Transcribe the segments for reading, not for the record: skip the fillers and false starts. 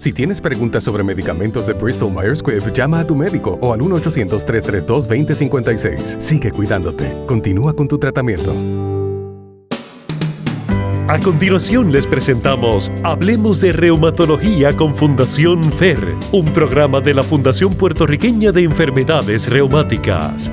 Si tienes preguntas sobre medicamentos de Bristol Myers Squibb, llama a tu médico o al 1-800-332-2056. Sigue cuidándote. Continúa con tu tratamiento. A continuación les presentamos Hablemos de Reumatología con Fundación FER, un programa de la Fundación Puertorriqueña de Enfermedades Reumáticas.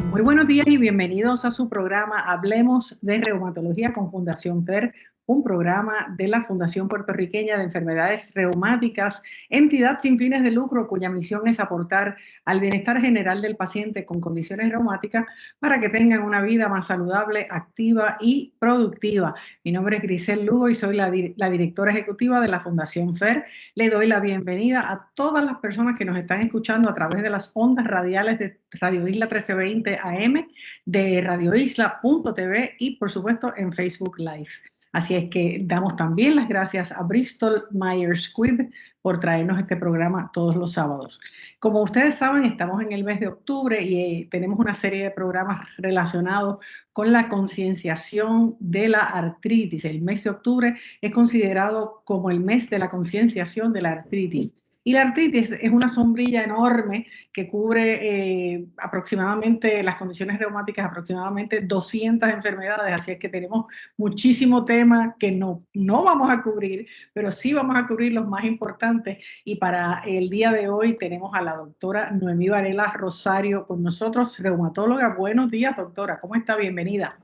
Muy buenos días y bienvenidos a su programa Hablemos de Reumatología con Fundación FER, un programa de la Fundación Puertorriqueña de Enfermedades Reumáticas, entidad sin fines de lucro cuya misión es aportar al bienestar general del paciente con condiciones reumáticas para que tengan una vida más saludable, activa y productiva. Mi nombre es Grisel Lugo y soy la directora ejecutiva de la Fundación FER. Le doy la bienvenida a todas las personas que nos están escuchando a través de las ondas radiales de Radio Isla 1320 AM, de radioisla.tv y por supuesto en Facebook Live. Así es que damos también las gracias a Bristol Myers Squibb por traernos este programa todos los sábados. Como ustedes saben, estamos en el mes de octubre y tenemos una serie de programas relacionados con la concienciación de la artritis. El mes de octubre es considerado como el mes de la concienciación de la artritis. Y la artritis es una sombrilla enorme que cubre aproximadamente las condiciones reumáticas, aproximadamente 200 enfermedades, así es que tenemos muchísimo tema que no vamos a cubrir, pero sí vamos a cubrir los más importantes. Y para el día de hoy tenemos a la doctora Noemí Varela Rosario con nosotros, reumatóloga. Buenos días, doctora, ¿cómo está? Bienvenida.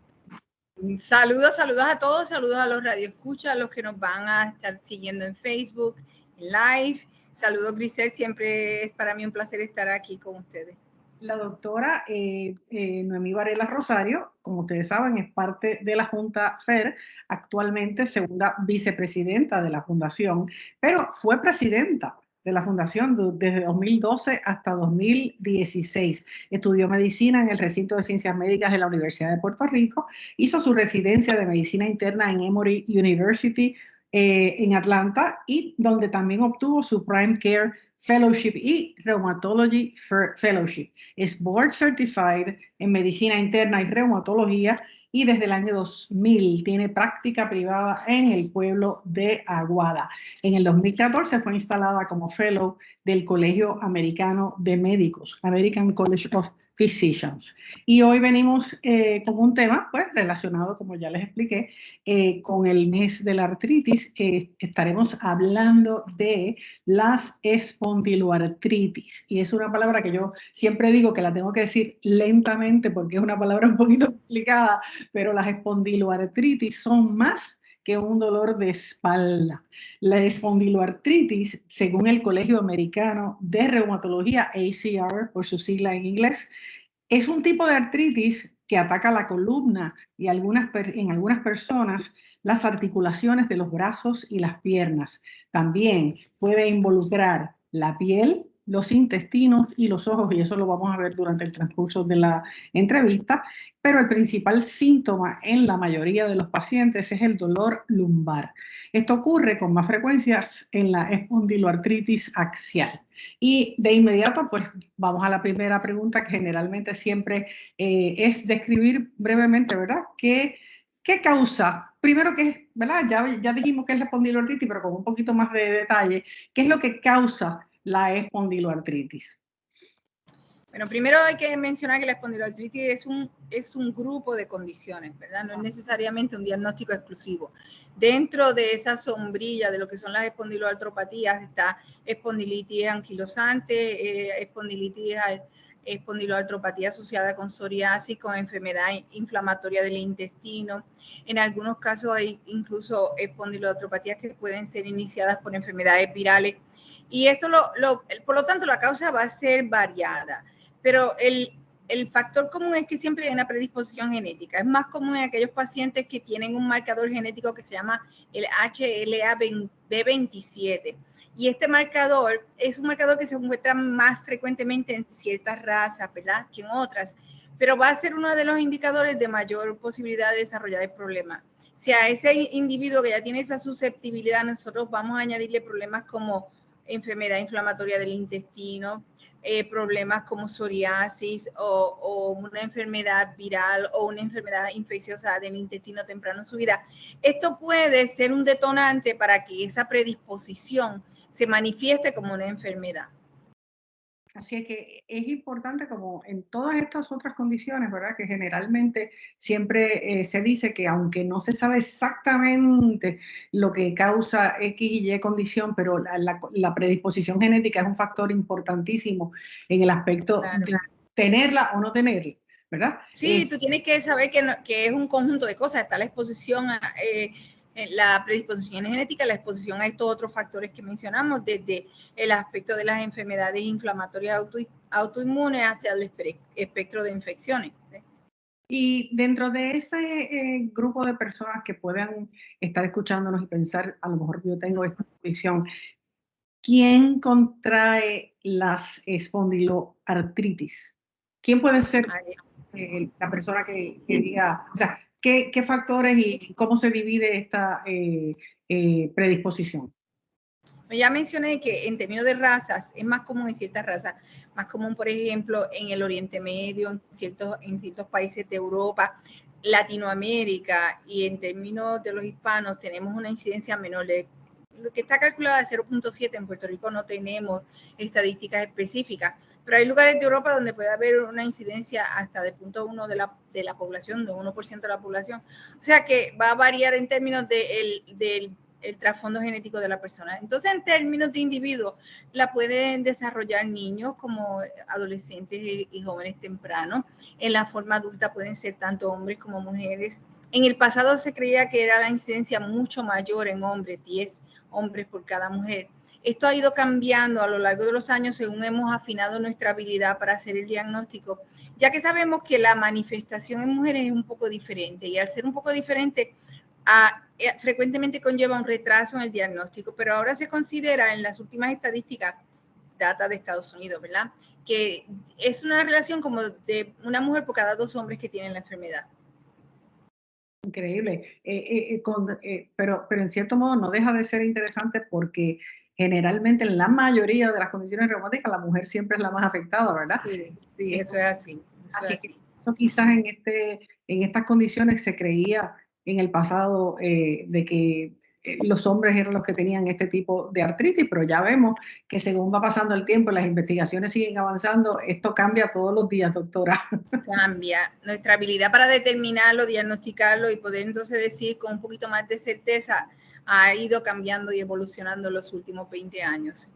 Saludos a todos, saludos a los radioescuchas, a los que nos van a estar siguiendo en Facebook, en Live. Saludos, Grisel, siempre es para mí un placer estar aquí con ustedes. La doctora Noemí Varela Rosario, como ustedes saben, es parte de la Junta FER, actualmente segunda vicepresidenta de la Fundación, pero fue presidenta de la Fundación desde 2012 hasta 2016. Estudió medicina en el recinto de ciencias médicas de la Universidad de Puerto Rico, hizo su residencia de medicina interna en Emory University en Atlanta, y donde también obtuvo su Prime Care Fellowship y Rheumatology Fellowship. Es Board Certified en Medicina Interna y Reumatología y desde el año 2000 tiene práctica privada en el pueblo de Aguada. En el 2014 fue instalada como Fellow del Colegio Americano de Médicos, American College of Physicians. Y hoy venimos con un tema pues, relacionado, como ya les expliqué, con el mes de la artritis. Estaremos hablando de las espondiloartritis. Y es una palabra que yo siempre digo que la tengo que decir lentamente porque es una palabra un poquito complicada, pero las espondiloartritis son más que un dolor de espalda. La espondiloartritis, según el Colegio Americano de Reumatología, ACR, por su sigla en inglés, es un tipo de artritis que ataca la columna y en algunas personas las articulaciones de los brazos y las piernas. También puede involucrar la piel, los intestinos y los ojos, y eso lo vamos a ver durante el transcurso de la entrevista, pero el principal síntoma en la mayoría de los pacientes es el dolor lumbar. Esto ocurre con más frecuencia en la espondiloartritis axial. Y de inmediato, pues vamos a la primera pregunta, que generalmente siempre es describir brevemente, ¿verdad? ¿Qué causa? Primero, ¿qué es, verdad? Ya dijimos que es la espondiloartritis, pero con un poquito más de detalle. ¿Qué es lo que causa la espondiloartritis? Bueno, primero hay que mencionar que la espondiloartritis es un grupo de condiciones, ¿verdad? No es necesariamente un diagnóstico exclusivo. Dentro de esa sombrilla de lo que son las espondiloartropatías está espondilitis anquilosante, espondiloartropatía asociada con psoriasis, con enfermedad inflamatoria del intestino. En algunos casos hay incluso espondiloartropatías que pueden ser iniciadas por enfermedades virales. Y esto, por lo tanto, la causa va a ser variada. Pero el factor común es que siempre hay una predisposición genética. Es más común en aquellos pacientes que tienen un marcador genético que se llama el HLA-B27. Y este marcador es un marcador que se encuentra más frecuentemente en ciertas razas, ¿verdad?, que en otras. Pero va a ser uno de los indicadores de mayor posibilidad de desarrollar el problema. Si a ese individuo que ya tiene esa susceptibilidad, nosotros vamos a añadirle problemas como enfermedad inflamatoria del intestino, problemas como psoriasis o una enfermedad viral o una enfermedad infecciosa del intestino temprano en su vida. Esto puede ser un detonante para que esa predisposición se manifieste como una enfermedad. Así es que es importante, como en todas estas otras condiciones, ¿verdad? Que generalmente siempre se dice que aunque no se sabe exactamente lo que causa X y Y condición, pero la predisposición genética es un factor importantísimo en el aspecto Claro. de tenerla o no tenerla, ¿verdad? Sí, tú tienes que saber que es un conjunto de cosas. Está la exposición a la predisposición genética, la exposición a estos otros factores que mencionamos, desde el aspecto de las enfermedades inflamatorias autoinmunes hasta el espectro de infecciones. Y dentro de ese grupo de personas que puedan estar escuchándonos y pensar, a lo mejor yo tengo esta condición, ¿quién contrae las espondiloartritis? ¿Quién puede ser la persona que diga, o sea, qué factores y cómo se divide esta predisposición? Ya mencioné que en términos de razas es más común en ciertas razas, más común, por ejemplo, en el Oriente Medio, en ciertos países de Europa, Latinoamérica, y en términos de los hispanos tenemos una incidencia menor. Lo que está calculada de 0.7, en Puerto Rico no tenemos estadísticas específicas, pero hay lugares de Europa donde puede haber una incidencia hasta de 0.1 de la población, de 1% de la población. O sea que va a variar en términos del trasfondo genético de la persona. Entonces, en términos de individuo, la pueden desarrollar niños como adolescentes y jóvenes tempranos. En la forma adulta pueden ser tanto hombres como mujeres. En el pasado se creía que era la incidencia mucho mayor en hombres, 10 hombres por cada mujer. Esto ha ido cambiando a lo largo de los años según hemos afinado nuestra habilidad para hacer el diagnóstico, ya que sabemos que la manifestación en mujeres es un poco diferente, y al ser un poco diferente, frecuentemente conlleva un retraso en el diagnóstico, pero ahora se considera en las últimas estadísticas, data de Estados Unidos, ¿verdad?, que es una relación como de una mujer por cada 2 hombres que tienen la enfermedad. Increíble, pero en cierto modo no deja de ser interesante porque generalmente en la mayoría de las condiciones reumáticas la mujer siempre es la más afectada, ¿verdad? Sí, eso es así. Así que eso quizás en estas condiciones se creía en el pasado de que los hombres eran los que tenían este tipo de artritis, pero ya vemos que según va pasando el tiempo y las investigaciones siguen avanzando, esto cambia todos los días, doctora. Cambia. Nuestra habilidad para determinarlo, diagnosticarlo y poder entonces decir con un poquito más de certeza ha ido cambiando y evolucionando en los últimos 20 años.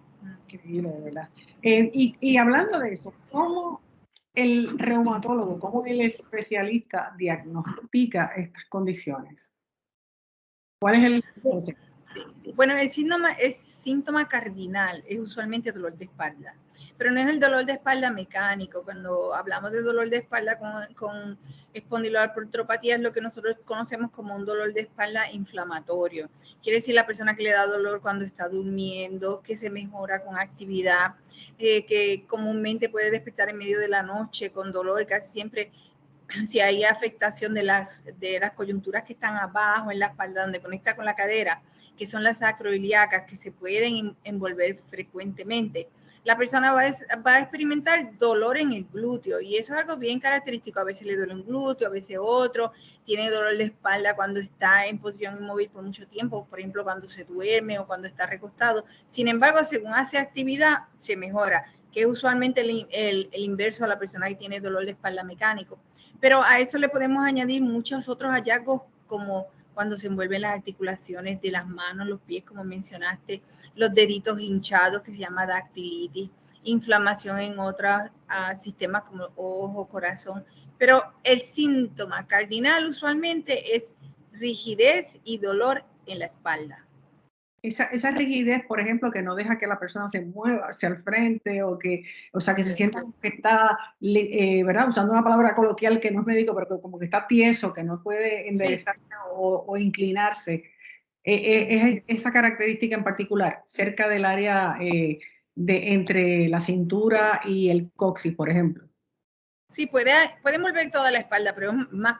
Increíble, de verdad. Y hablando de eso, ¿cómo el reumatólogo, cómo el especialista diagnostica estas condiciones? ¿Cuál es el concepto? Bueno, el síntoma cardinal es usualmente dolor de espalda, pero no es el dolor de espalda mecánico. Cuando hablamos de dolor de espalda con espondiloartropatía, es lo que nosotros conocemos como un dolor de espalda inflamatorio. Quiere decir la persona que le da dolor cuando está durmiendo, que se mejora con actividad, que comúnmente puede despertar en medio de la noche con dolor, casi siempre si hay afectación de las coyunturas que están abajo en la espalda, donde conecta con la cadera, que son las sacroiliacas, que se pueden envolver frecuentemente, la persona va a experimentar dolor en el glúteo, y eso es algo bien característico. A veces le duele un glúteo, a veces otro, tiene dolor de espalda cuando está en posición inmóvil por mucho tiempo, por ejemplo, cuando se duerme o cuando está recostado. Sin embargo, según hace actividad, se mejora, que es usualmente el inverso a la persona que tiene dolor de espalda mecánico. Pero a eso le podemos añadir muchos otros hallazgos, como cuando se envuelven las articulaciones de las manos, los pies, como mencionaste, los deditos hinchados, que se llama dactilitis, inflamación en otros sistemas como ojo, corazón. Pero el síntoma cardinal usualmente es rigidez y dolor en la espalda. Esa rigidez, por ejemplo, que no deja que la persona se mueva hacia el frente o sea, que se sienta como que está, ¿verdad? Usando una palabra coloquial que no es médico, pero que como que está tieso, que no puede enderezarse o inclinarse. Es esa característica en particular, cerca del área entre la cintura y el coxis, por ejemplo. Sí, puede envolver toda la espalda, pero más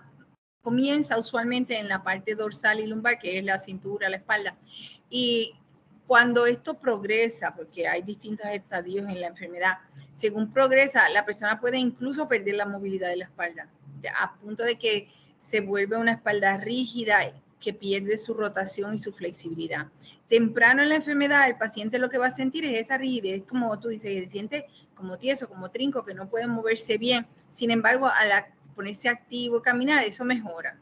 comienza usualmente en la parte dorsal y lumbar, que es la cintura, la espalda. Y Cuando esto progresa, porque hay distintos estadios en la enfermedad, según progresa, la persona puede incluso perder la movilidad de la espalda, a punto de que se vuelve una espalda rígida, que pierde su rotación y su flexibilidad. Temprano en la enfermedad, el paciente lo que va a sentir es esa rigidez, como tú dices, se siente como tieso, como trinco, que no puede moverse bien. Sin embargo, al ponerse activo, caminar, eso mejora.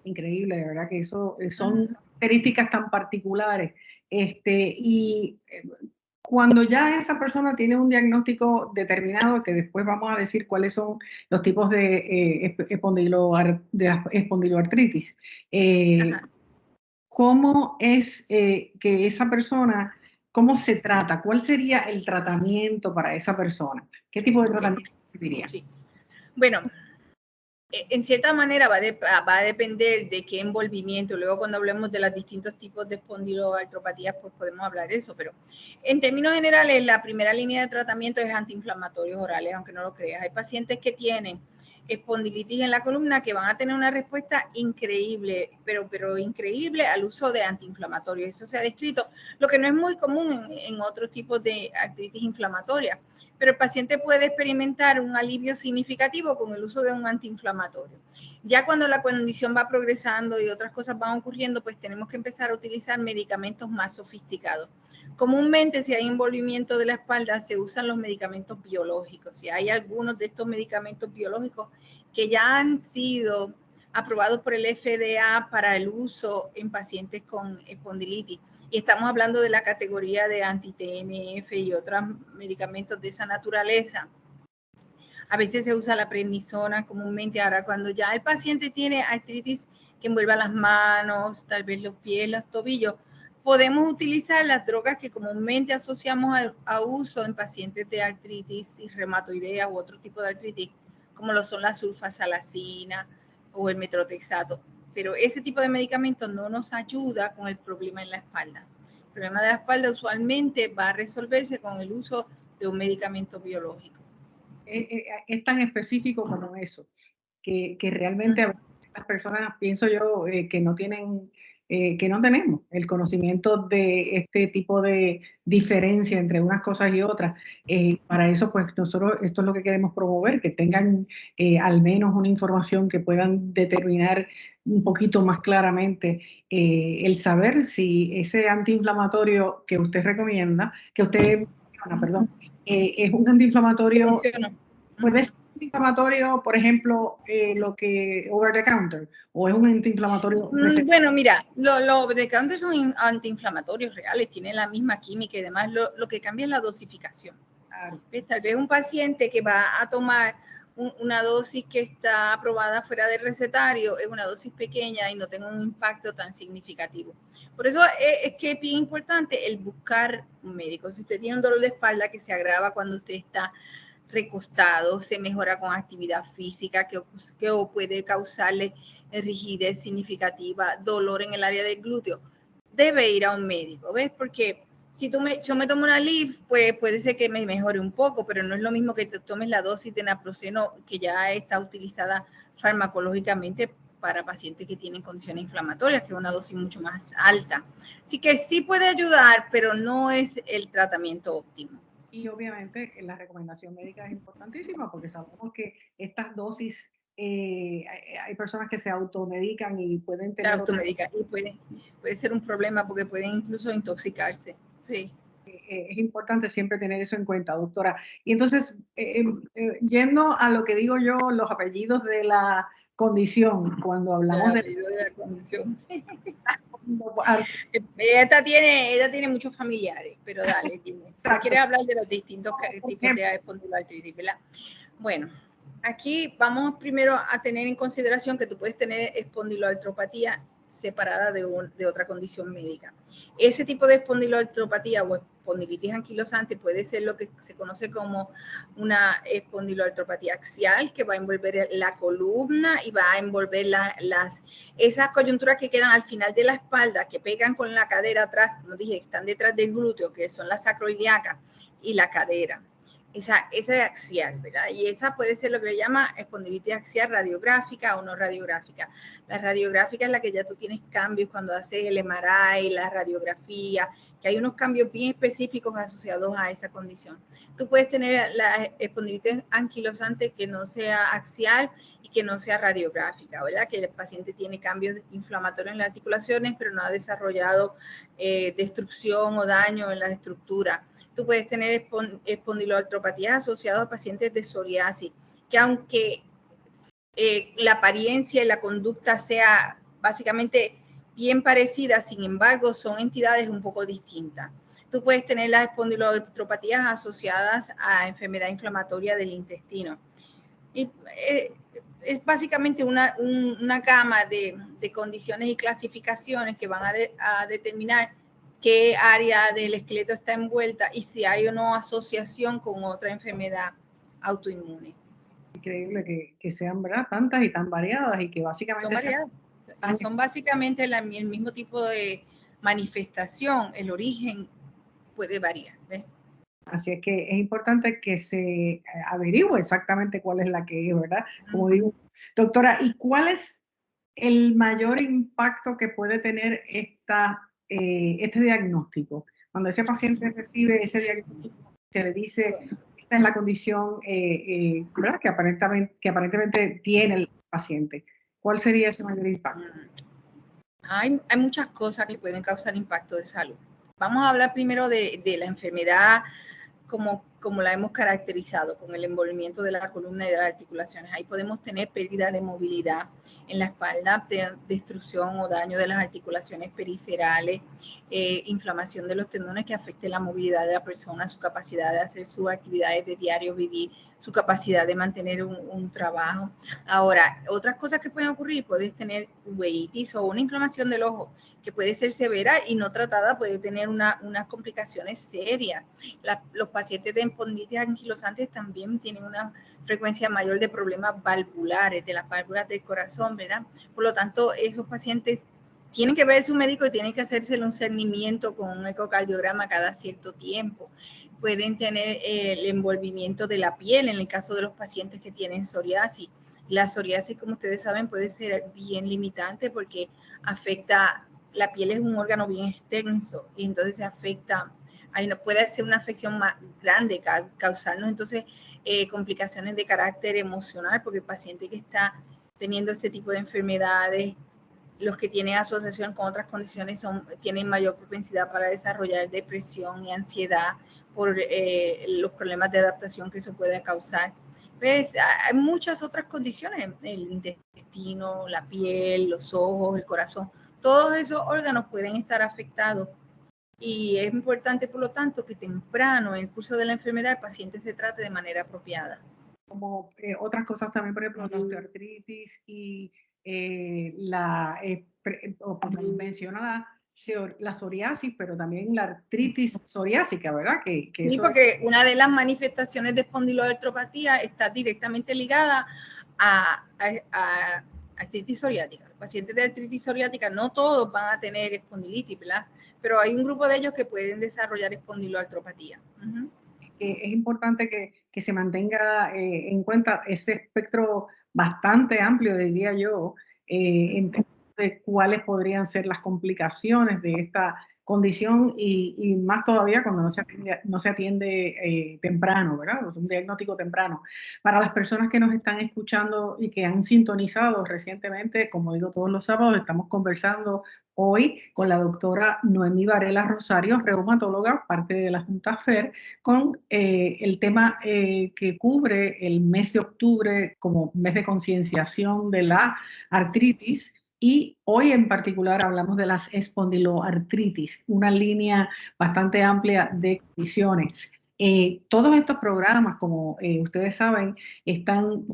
Increíble, de verdad que eso son características tan particulares. Y cuando ya esa persona tiene un diagnóstico determinado, que después vamos a decir cuáles son los tipos de espondiloartritis, ¿cómo es que esa persona, cómo se trata? ¿Cuál sería el tratamiento para esa persona? ¿Qué tipo de tratamiento recibiría? Sí. Bueno, en cierta manera va a depender de qué envolvimiento. Luego, cuando hablemos de los distintos tipos de espondiloartropatías, pues podemos hablar de eso. Pero en términos generales, la primera línea de tratamiento es antiinflamatorios orales, aunque no lo creas. Hay pacientes que tienen espondilitis en la columna que van a tener una respuesta increíble, pero increíble al uso de antiinflamatorios. Eso se ha descrito, lo que no es muy común en otros tipos de artritis inflamatoria. Pero el paciente puede experimentar un alivio significativo con el uso de un antiinflamatorio. Ya cuando la condición va progresando y otras cosas van ocurriendo, pues tenemos que empezar a utilizar medicamentos más sofisticados. Comúnmente, si hay envolvimiento de la espalda, se usan los medicamentos biológicos. Y hay algunos de estos medicamentos biológicos que ya han sido aprobados por el FDA para el uso en pacientes con espondilitis. Y estamos hablando de la categoría de anti-TNF y otros medicamentos de esa naturaleza. A veces se usa la prednisona comúnmente. Ahora, cuando ya el paciente tiene artritis que envuelva las manos, tal vez los pies, los tobillos, podemos utilizar las drogas que comúnmente asociamos a uso en pacientes de artritis reumatoidea u otro tipo de artritis, como lo son la sulfasalacina o el metrotexato. Pero ese tipo de medicamentos no nos ayuda con el problema en la espalda. El problema de la espalda usualmente va a resolverse con el uso de un medicamento biológico. Es tan específico como eso, que realmente las personas, pienso yo, que no tenemos el conocimiento de este tipo de diferencia entre unas cosas y otras. Para eso, pues nosotros, esto es lo que queremos promover, que tengan al menos una información que puedan determinar un poquito más claramente el saber si ese antiinflamatorio que usted recomienda, que usted menciona, perdón, es un antiinflamatorio. ¿Puede ser antiinflamatorio, por ejemplo, lo que over the counter, o es un antiinflamatorio? Bueno, mira, los over the counter son antiinflamatorios reales, tienen la misma química y demás. Lo que cambia es la dosificación. Claro. Tal vez un paciente que va a tomar una dosis que está aprobada fuera del recetario es una dosis pequeña y no tenga un impacto tan significativo. Por eso es que es bien importante el buscar un médico. Si usted tiene un dolor de espalda que se agrava cuando usted está recostado, se mejora con actividad física que puede causarle rigidez significativa, dolor en el área del glúteo, debe ir a un médico, ¿ves? Porque si yo me tomo una Aleve, pues puede ser que me mejore un poco, pero no es lo mismo que te tomes la dosis de naproxeno que ya está utilizada farmacológicamente para pacientes que tienen condiciones inflamatorias, que es una dosis mucho más alta. Así que sí puede ayudar, pero no es el tratamiento óptimo. Y obviamente la recomendación médica es importantísima porque sabemos que estas dosis, hay personas que se automedican y pueden tener... Se automedican y puede ser un problema porque pueden incluso intoxicarse. Sí. Es importante siempre tener eso en cuenta, doctora. Y entonces, yendo a lo que digo yo, los apellidos de la condición, cuando hablamos de la condición. Ella tiene muchos familiares, pero dale, dime. Si quieres hablar de los distintos tipos de espondiloartritis, ¿verdad? Bueno, aquí vamos primero a tener en consideración que tú puedes tener espondiloartropatía separada de otra condición médica. Ese tipo de espondiloartropatía o espondilitis anquilosante puede ser lo que se conoce como una espondiloartropatía axial, que va a envolver la columna y va a envolver esas coyunturas que quedan al final de la espalda, que pegan con la cadera atrás, como dije, están detrás del glúteo, que son la sacroiliaca y la cadera. Esa es axial, ¿verdad? Y esa puede ser lo que le llama espondilitis axial radiográfica o no radiográfica. La radiográfica es la que ya tú tienes cambios cuando haces el MRI, la radiografía, que hay unos cambios bien específicos asociados a esa condición. Tú puedes tener la espondilitis anquilosante que no sea axial y que no sea radiográfica, ¿verdad? Que el paciente tiene cambios inflamatorios en las articulaciones, pero no ha desarrollado destrucción o daño en las estructuras. Tú puedes tener espondiloartropatías asociadas a pacientes de psoriasis, que aunque la apariencia y la conducta sea básicamente bien parecida, sin embargo, son entidades un poco distintas. Tú puedes tener las espondiloartropatías asociadas a enfermedad inflamatoria del intestino. Y es básicamente una gama de condiciones y clasificaciones que van a determinar qué área del esqueleto está envuelta y si hay o no asociación con otra enfermedad autoinmune. Increíble que sean, ¿verdad?, tantas y tan variadas y que básicamente son básicamente el mismo tipo de manifestación. El origen puede variar, ¿ves? Así es que es importante que se averigüe exactamente cuál es la que es, ¿verdad? Como digo, doctora, ¿y cuál es el mayor impacto que puede tener este diagnóstico? Cuando ese paciente recibe ese diagnóstico, se le dice, esta es la condición, ¿verdad?, que aparentemente tiene el paciente. ¿Cuál sería ese mayor impacto? Hay muchas cosas que pueden causar impacto de salud. Vamos a hablar primero de la enfermedad como la hemos caracterizado, con el envolvimiento de la columna y de las articulaciones. Ahí podemos tener pérdida de movilidad en la espalda, destrucción o daño de las articulaciones periferales, inflamación de los tendones que afecte la movilidad de la persona, su capacidad de hacer sus actividades de diario vivir, su capacidad de mantener un trabajo. Ahora, otras cosas que pueden ocurrir, puedes tener uveitis o una inflamación del ojo que puede ser severa y no tratada, puede tener unas complicaciones serias. Los pacientes de espondilitis anquilosantes también tienen una frecuencia mayor de problemas valvulares, de las válvulas del corazón, ¿verdad? Por lo tanto, esos pacientes tienen que ver a su médico y tienen que hacerse un cernimiento con un ecocardiograma cada cierto tiempo. Pueden tener el envolvimiento de la piel en el caso de los pacientes que tienen psoriasis. La psoriasis, como ustedes saben, puede ser bien limitante porque afecta, la piel es un órgano bien extenso y entonces se afecta, puede ser una afección más grande, causarnos entonces complicaciones de carácter emocional, porque el paciente que está teniendo este tipo de enfermedades, los que tienen asociación con otras condiciones tienen mayor propensidad para desarrollar depresión y ansiedad por los problemas de adaptación que eso puede causar. ¿Ves? Hay muchas otras condiciones, el intestino, la piel, los ojos, el corazón, todos esos órganos pueden estar afectados y es importante, por lo tanto, que temprano en el curso de la enfermedad el paciente se trate de manera apropiada. Como otras cosas también, por ejemplo, la osteoartritis y menciona la psoriasis, pero también la artritis psoriásica, ¿verdad? Sí, porque una de las manifestaciones de espondiloartropatía está directamente ligada a artritis psoriática. Los pacientes de artritis psoriática no todos van a tener espondilitis, ¿verdad? Pero hay un grupo de ellos que pueden desarrollar espondiloartropatía. Es importante que se mantenga en cuenta ese espectro bastante amplio, diría yo, en términos de cuáles podrían ser las complicaciones de esta condición y más todavía cuando no se atiende temprano, ¿verdad? Es un diagnóstico temprano. Para las personas que nos están escuchando y que han sintonizado recientemente, como digo todos los sábados, estamos conversando hoy con la doctora Noemí Varela Rosario, reumatóloga, parte de la Junta FER, con el tema que cubre el mes de octubre como mes de concienciación de la artritis. Y hoy en particular hablamos de las espondiloartritis, una línea bastante amplia de condiciones. Todos estos programas, como ustedes saben, están o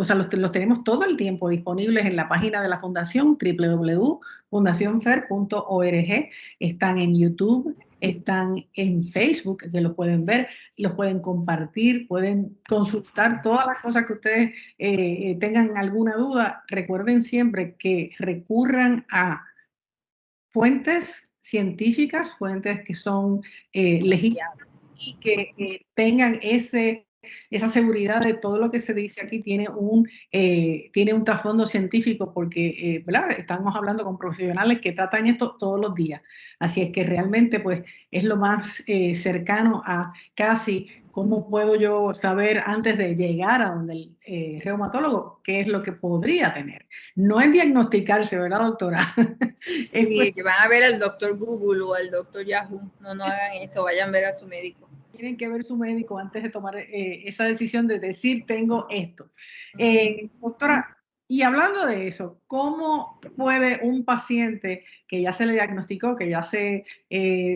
sea, los tenemos todo el tiempo disponibles en la página de la Fundación, www.fundacionfer.org. Están en YouTube, están en Facebook, que los pueden ver, los pueden compartir, pueden consultar todas las cosas que ustedes tengan alguna duda. Recuerden siempre que recurran a fuentes científicas, fuentes que son legítimas y que tengan ese esa seguridad de todo lo que se dice aquí tiene un trasfondo científico porque, ¿verdad? Estamos hablando con profesionales que tratan esto todos los días. Así es que realmente pues es lo más cercano a casi cómo puedo yo saber antes de llegar a donde el reumatólogo qué es lo que podría tener. No es diagnosticarse, ¿verdad, doctora? Es Sí, que van a ver al doctor Google o al doctor Yahoo. No, no hagan eso, vayan a ver a su médico. tienen que ver su médico antes de tomar esa decisión de decir tengo esto. Doctora, y hablando de eso, ¿cómo puede un paciente que ya se le diagnosticó, que ya se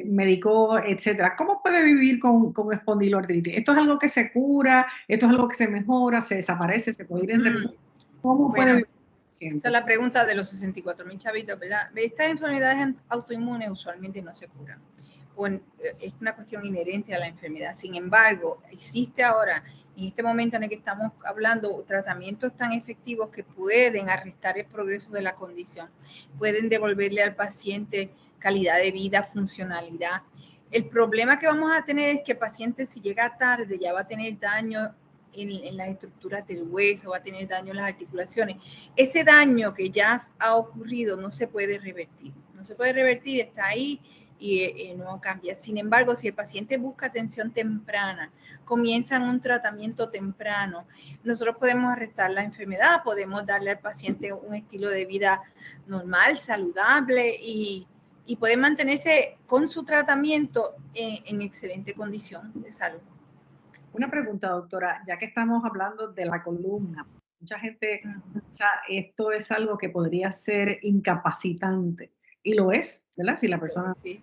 medicó, etcétera, cómo puede vivir con espondiloartritis? ¿Esto es algo que se cura? ¿Esto es algo que se mejora? ¿Se desaparece? ¿Se puede ir en remisión? ¿Cómo puede Bueno, vivir un esa paciente? es la pregunta de los 64.000 chavitos, ¿verdad? Estas enfermedades autoinmunes usualmente no se curan. Bueno, es una cuestión inherente a la enfermedad. Sin embargo, existe ahora, en este momento en el que estamos hablando, tratamientos tan efectivos que pueden arrestar el progreso de la condición, pueden devolverle al paciente calidad de vida, funcionalidad. El problema que vamos a tener es que el paciente, si llega tarde, ya va a tener daño en las estructuras del hueso, va a tener daño en las articulaciones. Ese daño que ya ha ocurrido no se puede revertir. No se puede revertir, está ahí y no cambia. Sin embargo, si el paciente busca atención temprana, comienzan un tratamiento temprano, nosotros podemos arrestar la enfermedad, podemos darle al paciente un estilo de vida normal, saludable y puede mantenerse con su tratamiento en excelente condición de salud. Una pregunta, doctora, ya que estamos hablando de la columna, mucha gente piensa esto es algo que podría ser incapacitante, y lo es, ¿verdad? Si la persona Sí.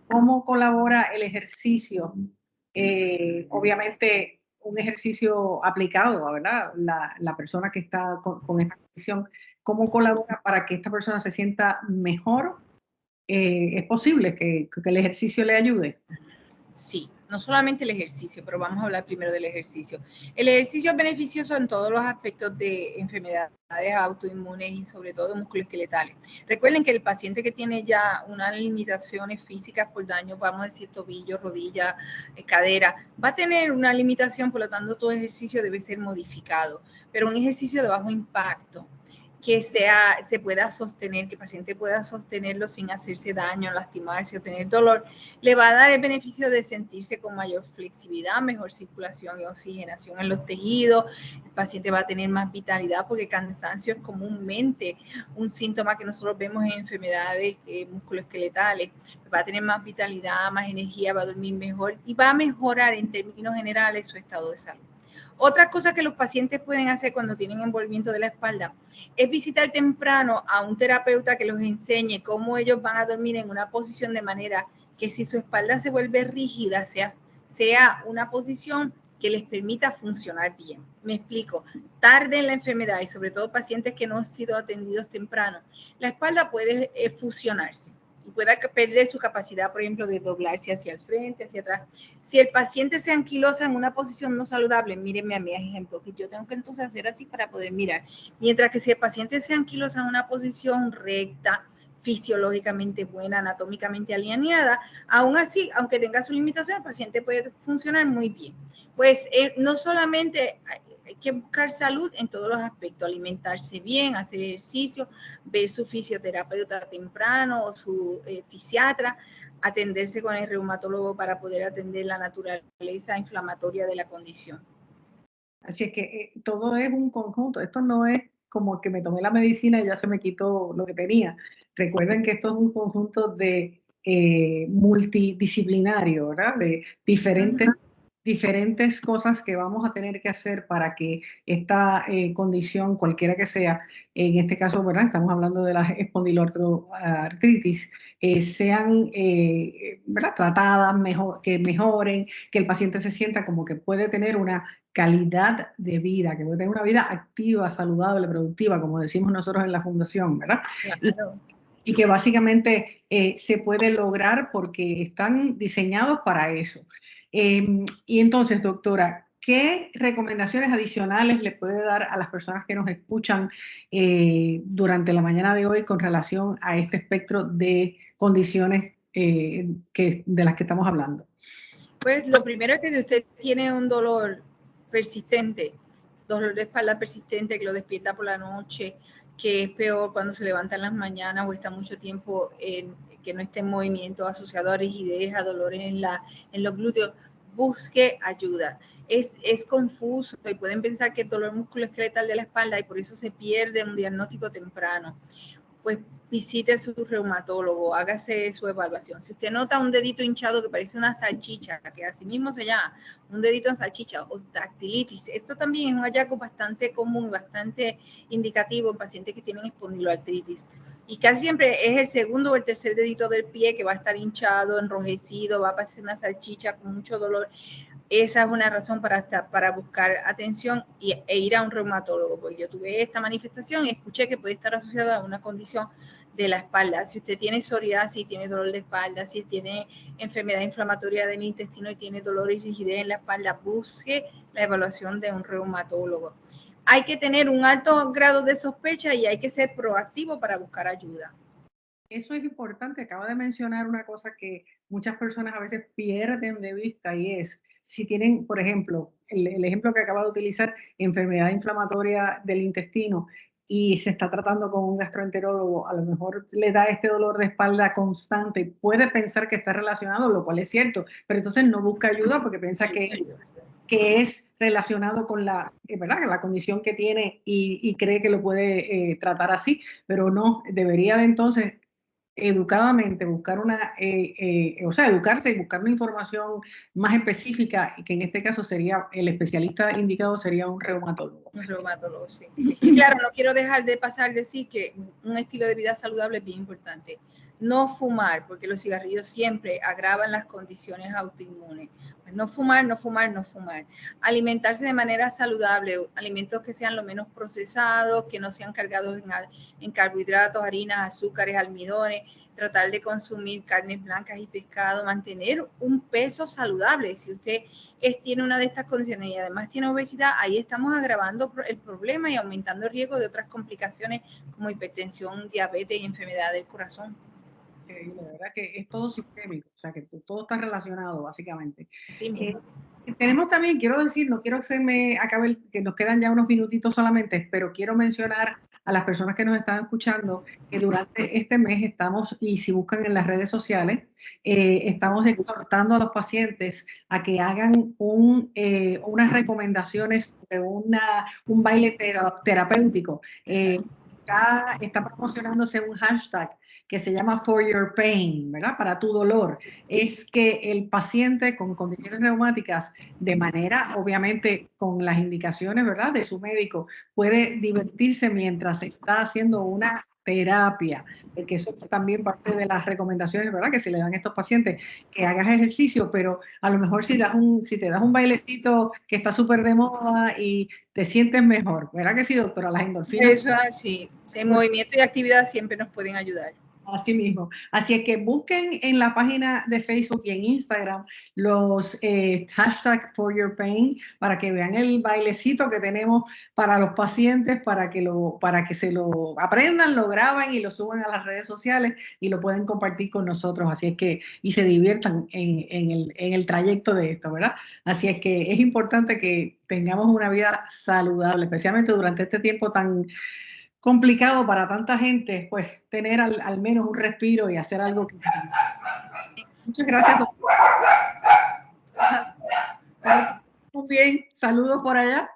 ¿Cómo colabora el ejercicio? Obviamente, un ejercicio aplicado, ¿verdad? La persona que está con esta condición, ¿cómo colabora para que esta persona se sienta mejor? ¿Es posible que el ejercicio le ayude? Sí, no solamente el ejercicio, pero vamos a hablar primero del ejercicio. El ejercicio es beneficioso en todos los aspectos de enfermedades autoinmunes y sobre todo musculoesqueletales. Recuerden que el paciente que tiene ya unas limitaciones físicas por daño, vamos a decir tobillo, rodilla, cadera, va a tener una limitación, por lo tanto todo ejercicio debe ser modificado, pero un ejercicio de bajo impacto que se pueda sostener, que el paciente pueda sostenerlo sin hacerse daño, lastimarse o tener dolor, le va a dar el beneficio de sentirse con mayor flexibilidad, mejor circulación y oxigenación en los tejidos. El paciente va a tener más vitalidad porque el cansancio es comúnmente un síntoma que nosotros vemos en enfermedades musculoesqueletales. Va a tener más vitalidad, más energía, va a dormir mejor y va a mejorar en términos generales su estado de salud. Otra cosa que los pacientes pueden hacer cuando tienen envolvimiento de la espalda es visitar temprano a un terapeuta que los enseñe cómo ellos van a dormir en una posición de manera que si su espalda se vuelve rígida, sea una posición que les permita funcionar bien. Me explico. Tarde en la enfermedad y sobre todo pacientes que no han sido atendidos temprano, la espalda puede fusionarse y pueda perder su capacidad, por ejemplo, de doblarse hacia el frente, hacia atrás. Si el paciente se anquilosa en una posición no saludable, mírenme a mí, ejemplo, que yo tengo que entonces hacer así para poder mirar. Mientras que si el paciente se anquilosa en una posición recta, fisiológicamente buena, anatómicamente alineada, aún así, aunque tenga su limitación, el paciente puede funcionar muy bien. Pues no solamente hay que buscar salud en todos los aspectos, alimentarse bien, hacer ejercicio, ver su fisioterapeuta temprano o su fisiatra, atenderse con el reumatólogo para poder atender la naturaleza inflamatoria de la condición. Así es que todo es un conjunto. Esto no es como que me tomé la medicina y ya se me quitó lo que tenía. Recuerden que esto es un conjunto de multidisciplinario, ¿verdad? De diferentes cosas que vamos a tener que hacer para que esta condición, cualquiera que sea, en este caso, ¿verdad? Estamos hablando de la espondiloartritis, sean ¿verdad? Tratadas, que mejoren, que el paciente se sienta como que puede tener una calidad de vida, que puede tener una vida activa, saludable, productiva, como decimos nosotros en la fundación, ¿verdad? Claro. Y que básicamente se puede lograr porque están diseñados para eso. Y entonces, doctora, ¿qué recomendaciones adicionales le puede dar a las personas que nos escuchan durante la mañana de hoy con relación a este espectro de condiciones de las que estamos hablando? Pues lo primero es que si usted tiene un dolor persistente, dolor de espalda persistente que lo despierta por la noche, que es peor cuando se levanta en las mañanas o está mucho tiempo que no esté en movimiento, asociado a rigidez, a dolor en los glúteos, busque ayuda. Es confuso y pueden pensar que el dolor musculoesqueletal de la espalda y por eso se pierde un diagnóstico temprano. Pues visite a su reumatólogo, hágase su evaluación. Si usted nota un dedito hinchado que parece una salchicha, que así mismo se llama, un dedito en salchicha o dactilitis, esto también es un hallazgo bastante común, bastante indicativo en pacientes que tienen espondiloartritis. Y casi siempre es el segundo o el tercer dedito del pie que va a estar hinchado, enrojecido, va a parecer una salchicha con mucho dolor. Esa es una razón para buscar atención e ir a un reumatólogo, porque yo tuve esta manifestación y escuché que puede estar asociada a una condición de la espalda. Si usted tiene psoriasis, tiene dolor de espalda, si tiene enfermedad inflamatoria del intestino y tiene dolor y rigidez en la espalda, busque la evaluación de un reumatólogo. Hay que tener un alto grado de sospecha y hay que ser proactivo para buscar ayuda. Eso es importante. Acaba de mencionar una cosa que muchas personas a veces pierden de vista y es si tienen, por ejemplo, el ejemplo que acaba de utilizar, enfermedad inflamatoria del intestino y se está tratando con un gastroenterólogo, a lo mejor le da este dolor de espalda constante y puede pensar que está relacionado, lo cual es cierto, pero entonces no busca ayuda porque piensa que es relacionado con la, ¿verdad? La condición que tiene y cree que lo puede tratar así, pero no, debería de entonces educadamente buscar educarse y buscar una información más específica, y que en este caso sería el especialista indicado sería un reumatólogo. Un reumatólogo, sí. Y claro, no quiero dejar de decir que un estilo de vida saludable es bien importante. No fumar, porque los cigarrillos siempre agravan las condiciones autoinmunes. Pues no fumar, no fumar, no fumar. Alimentarse de manera saludable, alimentos que sean lo menos procesados, que no sean cargados en carbohidratos, harinas, azúcares, almidones. Tratar de consumir carnes blancas y pescado, mantener un peso saludable. Si usted tiene una de estas condiciones y además tiene obesidad, ahí estamos agravando el problema y aumentando el riesgo de otras complicaciones como hipertensión, diabetes y enfermedad del corazón. La verdad que es todo sistémico, o sea que todo está relacionado básicamente. Sí, tenemos también, quiero decir, no quiero que se me acabe, que nos quedan ya unos minutitos solamente, pero quiero mencionar a las personas que nos están escuchando que durante este mes estamos, y si buscan en las redes sociales, estamos exhortando a los pacientes a que hagan unas recomendaciones de un baile terapéutico. Está promocionándose un hashtag que se llama For Your Pain, ¿verdad? Para tu dolor. Es que el paciente con condiciones reumáticas, de manera, obviamente, con las indicaciones, ¿verdad?, de su médico, puede divertirse mientras está haciendo una terapia, porque eso es también parte de las recomendaciones, ¿verdad?, que se le dan a estos pacientes, que hagas ejercicio, pero a lo mejor si te das un bailecito que está súper de moda y te sientes mejor, ¿verdad que sí, doctora? Las endorfinas. Eso es así. Sí, movimiento y actividad siempre nos pueden ayudar. Así mismo. Así es que busquen en la página de Facebook y en Instagram los hashtag For Your Pain para que vean el bailecito que tenemos para los pacientes, para que se lo aprendan, lo graben y lo suban a las redes sociales y lo pueden compartir con nosotros. Así es que, y se diviertan en el trayecto de esto, ¿verdad? Así es que es importante que tengamos una vida saludable, especialmente durante este tiempo tan complicado para tanta gente, pues tener al menos un respiro y hacer algo que... Muchas gracias, doctor. Muy bien, saludos por allá.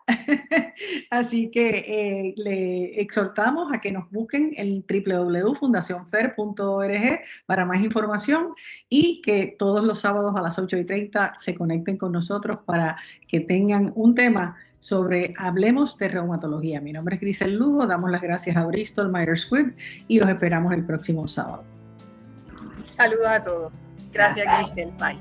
Así que le exhortamos a que nos busquen en www.fundacionfer.org para más información y que todos los sábados a las 8:30 se conecten con nosotros para que tengan un tema sobre Hablemos de Reumatología. Mi nombre es Grisel Lugo, damos las gracias a Bristol Myers Squibb y los esperamos el próximo sábado. Saludos a todos. Gracias, Grisel. Bye.